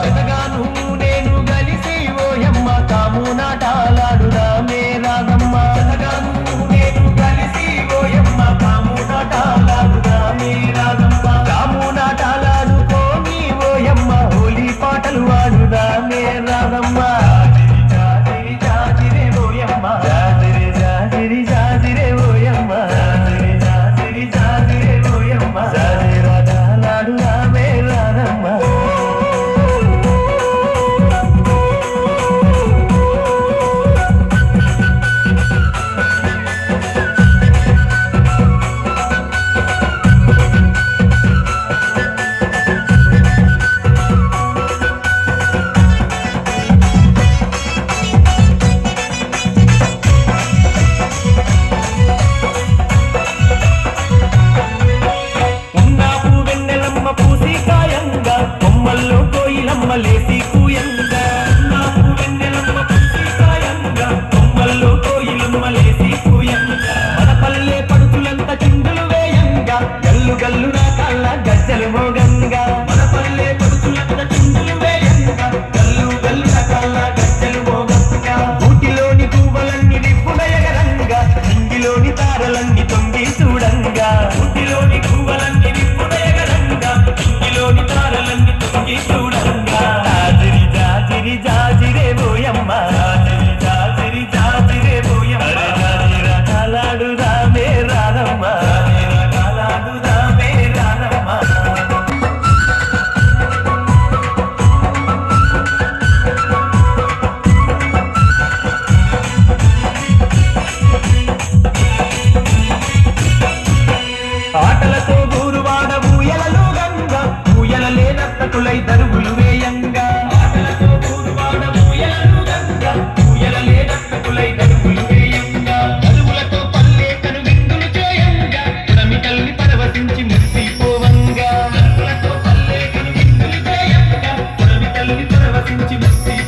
జతగాను నేను కలిసి ఓయమ్మ కాము నాటాలాడుదామే రాధమ్మ జతగాను నేను కలిసి ఓయమ్మ కాము నాటాలాడుదామే రాధమ్మ కాము నాటాలాడుకోని ఓయమ్మ హోలీ పాటలు ఆడుదామే రాధమ్మ జాజిరి జాజిరే ఓయమ్మ జాజిరి జాజిరి జాజిరే ఓయమ్మ జాజిరి జాజిరి జాజిరే ఓయమ్మ జాజిరాడాలాడుదామే రాధమ్మ కొమ్మల్లో కోయిలమ్మ లేసి కూయంగా నాకు వెన్నెలమ్మ పూసికాయంగా కొమ్మల్లో కోయిలమ్మ లేసి కూయంగా మన పల్లె పడుతులంత చిందులు వేయంగా గల్లు గల్లు నా కళ్ళ గజ్జలు మోగంగా మన పల్లె పడుతులంత చిందులు వేయంగా గల్లు గల్లు నా కళ్ళ గజ్జలు మోగంగా ఊటిలోని పువ్వులన్నీ నిప్పుల ఎగరంగా ఇంగిలోని తారలన్నీ తొంగి చూడంగా ఊటిలోని పువ్వులన్నీ నిప్పుల ఎగరంగా ఇంగిలోని తారలన్నీ చూడంగా జాజిరి జాజిరి జాజిరే పోయమ్మ జాజిరి జాజిరి జాజిరే పోయమ్మ జాజిరాలాడుదామే రాధమ్మ జాజిరాలాడుదామే రాధమ్మ ఆటలతో గూరువాడ ఊయలలో గంగా ఊయలలే నర్తకులై దరుగులు వేయంగా ఆటలతో గూరువాడ ఊయలలో గంగా ఊయలలే నర్తకులై దరుగులు వేయంగా దరుగులతో పల్లె కను విందులు చేయంగా పుడమికల్ని పరవశించి మురిసిపోవంగా దరుగులతో పల్లె కను విందులు చేయంగా పుడమికల్ని పరవశించి మురిసిపోవంగా